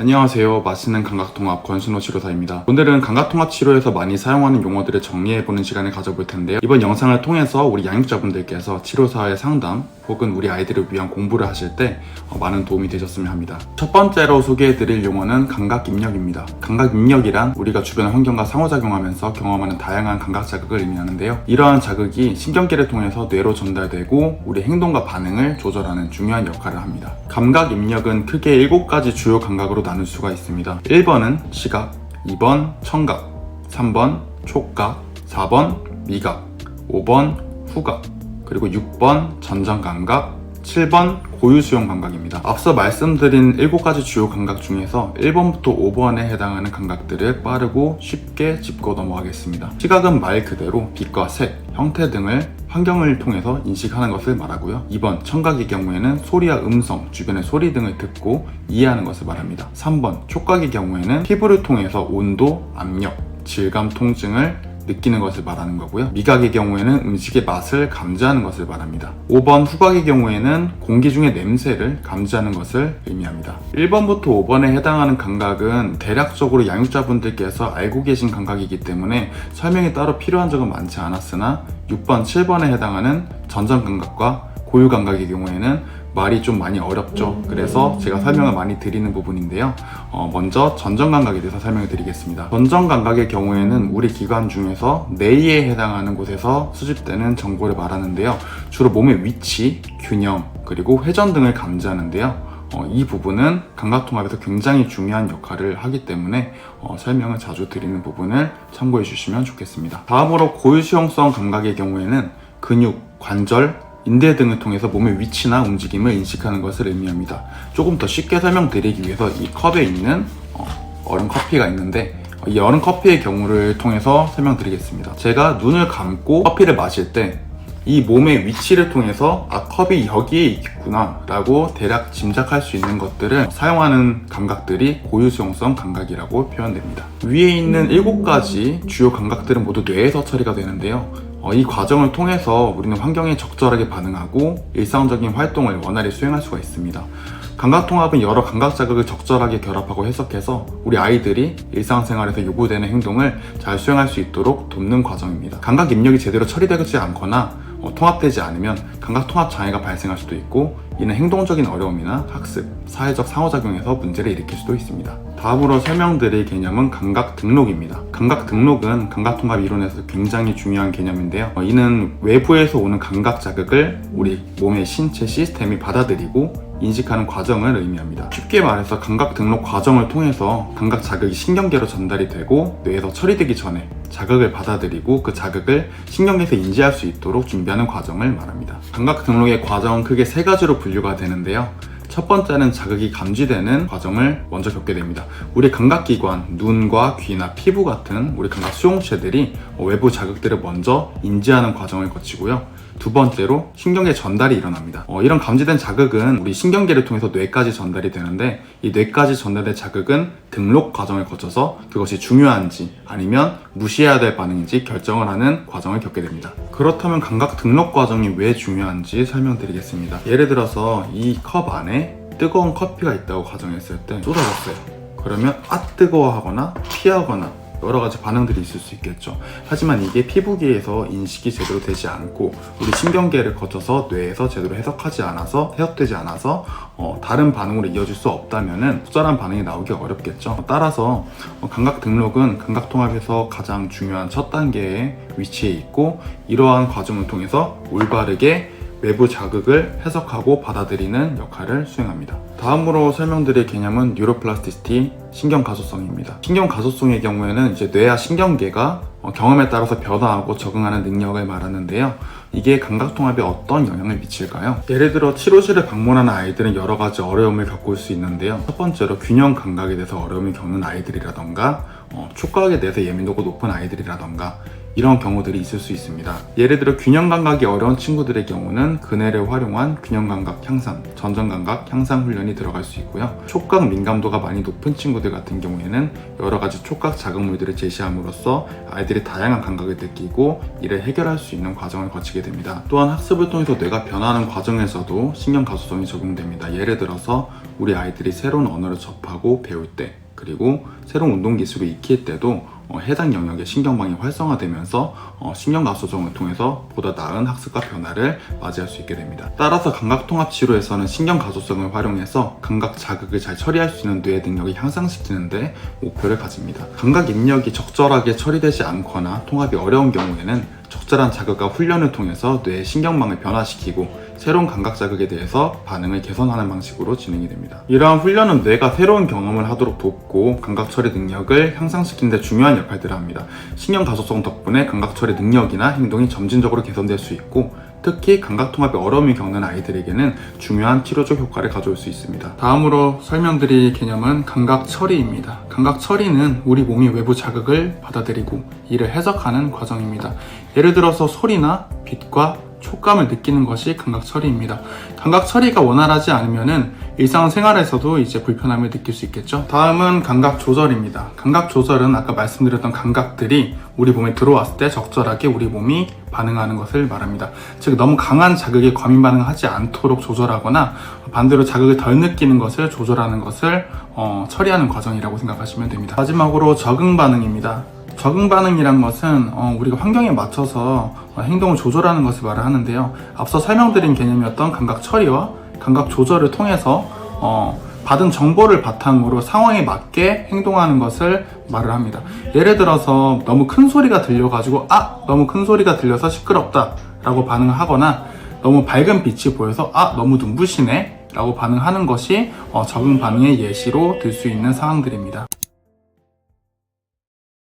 안녕하세요. 맛있는 감각통합 권순호 치료사입니다. 오늘은 감각통합 치료에서 많이 사용하는 용어들을 정리해보는 시간을 가져볼 텐데요. 이번 영상을 통해서 우리 양육자분들께서 치료사의 상담 혹은 우리 아이들을 위한 공부를 하실 때 많은 도움이 되셨으면 합니다. 첫 번째로 소개해드릴 용어는 감각입력입니다. 감각입력이란 우리가 주변 환경과 상호작용하면서 경험하는 다양한 감각 자극을 의미하는데요. 이러한 자극이 신경계를 통해서 뇌로 전달되고 우리 행동과 반응을 조절하는 중요한 역할을 합니다. 감각입력은 크게 7가지 주요 감각으로 나눌 수가 있습니다. 1번은 시각, 2번 청각, 3번 촉각, 4번 미각, 5번 후각, 그리고 6번 전정감각, 7번 고유수용 감각입니다. 앞서 말씀드린 7가지 주요 감각 중에서 1번부터 5번에 해당하는 감각들을 빠르고 쉽게 짚고 넘어가겠습니다. 시각은 말 그대로 빛과 색, 형태 등을 환경을 통해서 인식하는 것을 말하고요. 2번 청각의 경우에는 소리와 음성, 주변의 소리 등을 듣고 이해하는 것을 말합니다. 3번 촉각의 경우에는 피부를 통해서 온도, 압력, 질감, 통증을 느끼는 것을 말하는 거고요. 미각의 경우에는 음식의 맛을 감지하는 것을 말합니다. 5번 후각의 경우에는 공기 중의 냄새를 감지하는 것을 의미합니다. 1번부터 5번에 해당하는 감각은 대략적으로 양육자분들께서 알고 계신 감각이기 때문에 설명이 따로 필요한 적은 많지 않았으나 6번, 7번에 해당하는 전정감각과 고유감각의 경우에는 말이 좀 많이 어렵죠. 그래서 제가 설명을 많이 드리는 부분인데요. 먼저 전정감각에 대해서 설명을 드리겠습니다. 전정감각의 경우에는 우리 기관 중에서 뇌에 해당하는 곳에서 수집되는 정보를 말하는데요. 주로 몸의 위치, 균형, 그리고 회전 등을 감지하는데요. 이 부분은 감각통합에서 굉장히 중요한 역할을 하기 때문에 설명을 자주 드리는 부분을 참고해 주시면 좋겠습니다. 다음으로 고유수용성 감각의 경우에는 근육, 관절, 인대 등을 통해서 몸의 위치나 움직임을 인식하는 것을 의미합니다. 조금 더 쉽게 설명드리기 위해서 이 컵에 있는 얼음 커피가 있는데 이 얼음 커피의 경우를 통해서 설명드리겠습니다. 제가 눈을 감고 커피를 마실 때 이 몸의 위치를 통해서 컵이 여기에 있구나 라고 대략 짐작할 수 있는 것들을 사용하는 감각들이 고유수용성 감각이라고 표현됩니다. 위에 있는 7가지 주요 감각들은 모두 뇌에서 처리가 되는데요. 이 과정을 통해서 우리는 환경에 적절하게 반응하고 일상적인 활동을 원활히 수행할 수가 있습니다. 감각통합은 여러 감각 자극을 적절하게 결합하고 해석해서 우리 아이들이 일상생활에서 요구되는 행동을 잘 수행할 수 있도록 돕는 과정입니다. 감각 입력이 제대로 처리되지 않거나 통합되지 않으면 감각통합 장애가 발생할 수도 있고 이는 행동적인 어려움이나 학습, 사회적 상호작용에서 문제를 일으킬 수도 있습니다. 다음으로 설명드릴 개념은 감각 등록입니다. 감각 등록은 감각통합 이론에서 굉장히 중요한 개념인데요. 이는 외부에서 오는 감각 자극을 우리 몸의 신체 시스템이 받아들이고 인식하는 과정을 의미합니다. 쉽게 말해서 감각 등록 과정을 통해서 감각 자극이 신경계로 전달이 되고 뇌에서 처리되기 전에 자극을 받아들이고 그 자극을 신경계에서 인지할 수 있도록 준비하는 과정을 말합니다. 감각 등록의 과정은 크게 3가지로 분류가 되는데요. 첫 번째는 자극이 감지되는 과정을 먼저 겪게 됩니다. 우리 감각기관, 눈과 귀나 피부 같은 우리 감각 수용체들이 외부 자극들을 먼저 인지하는 과정을 거치고요. 두 번째로 신경계 전달이 일어납니다. 이런 감지된 자극은 우리 신경계를 통해서 뇌까지 전달이 되는데 이 뇌까지 전달된 자극은 등록 과정을 거쳐서 그것이 중요한지 아니면 무시해야 될 반응인지 결정을 하는 과정을 겪게 됩니다. 그렇다면 감각 등록 과정이 왜 중요한지 설명드리겠습니다. 예를 들어서 이 컵 안에 뜨거운 커피가 있다고 가정했을 때 쏟아졌어요. 그러면 뜨거워하거나 피하거나 여러 가지 반응들이 있을 수 있겠죠. 하지만 이게 피부계에서 인식이 제대로 되지 않고 우리 신경계를 거쳐서 뇌에서 제대로 해석되지 않아서 다른 반응으로 이어질 수 없다면은 적절한 반응이 나오기 어렵겠죠. 따라서 감각 등록은 감각통합에서 가장 중요한 첫 단계에 위치해 있고 이러한 과정을 통해서 올바르게 외부 자극을 해석하고 받아들이는 역할을 수행합니다. 다음으로 설명드릴 개념은 뉴로플라스티시티, 신경가소성입니다. 신경가소성의 경우에는 이제 뇌와 신경계가 경험에 따라서 변화하고 적응하는 능력을 말하는데요. 이게 감각통합에 어떤 영향을 미칠까요? 예를 들어 치료실을 방문하는 아이들은 여러 가지 어려움을 겪을 수 있는데요. 첫 번째로 균형 감각에 대해서 어려움을 겪는 아이들이라던가 촉각에 대해서 예민도가 높은 아이들이라던가 이런 경우들이 있을 수 있습니다. 예를 들어 균형 감각이 어려운 친구들의 경우는 그네를 활용한 균형 감각 향상, 전전 감각 향상 훈련이 들어갈 수 있고요. 촉각 민감도가 많이 높은 친구들 같은 경우에는 여러 가지 촉각 자극물들을 제시함으로써 아이들이 다양한 감각을 느끼고 이를 해결할 수 있는 과정을 거치게 됩니다. 또한 학습을 통해서 뇌가 변화하는 과정에서도 신경 가소성이 적용됩니다. 예를 들어서 우리 아이들이 새로운 언어를 접하고 배울 때, 그리고 새로운 운동 기술을 익힐 때도 해당 영역의 신경망이 활성화되면서 신경가소성을 통해서 보다 나은 학습과 변화를 맞이할 수 있게 됩니다. 따라서 감각통합치료에서는 신경가소성을 활용해서 감각 자극을 잘 처리할 수 있는 뇌의 능력을 향상시키는 데 목표를 가집니다. 감각 입력이 적절하게 처리되지 않거나 통합이 어려운 경우에는 적절한 자극과 훈련을 통해서 뇌의 신경망을 변화시키고 새로운 감각 자극에 대해서 반응을 개선하는 방식으로 진행이 됩니다. 이러한 훈련은 뇌가 새로운 경험을 하도록 돕고 감각 처리 능력을 향상시키는 데 중요한 역할들을 합니다. 신경 가소성 덕분에 감각 처리 능력이나 행동이 점진적으로 개선될 수 있고 특히 감각 통합에 어려움을 겪는 아이들에게는 중요한 치료적 효과를 가져올 수 있습니다. 다음으로 설명드릴 개념은 감각 처리입니다. 감각 처리는 우리 몸이 외부 자극을 받아들이고 이를 해석하는 과정입니다. 예를 들어서 소리나 빛과 촉감을 느끼는 것이 감각 처리입니다. 감각 처리가 원활하지 않으면은 일상생활에서도 이제 불편함을 느낄 수 있겠죠. 다음은 감각 조절입니다. 감각 조절은 아까 말씀드렸던 감각들이 우리 몸에 들어왔을 때 적절하게 우리 몸이 반응하는 것을 말합니다. 즉 너무 강한 자극에 과민 반응하지 않도록 조절하거나 반대로 자극을 덜 느끼는 것을 조절하는 것을 처리하는 과정이라고 생각하시면 됩니다. 마지막으로 적응 반응입니다. 적응 반응이란 것은 우리가 환경에 맞춰서 행동을 조절하는 것을 말을 하는데요. 앞서 설명드린 개념이었던 감각 처리와 감각 조절을 통해서 받은 정보를 바탕으로 상황에 맞게 행동하는 것을 말을 합니다. 예를 들어서 너무 큰 소리가 들려가지고 너무 큰 소리가 들려서 시끄럽다 라고 반응을 하거나 너무 밝은 빛이 보여서 너무 눈부시네 라고 반응하는 것이 적응 반응의 예시로 들 수 있는 상황들입니다.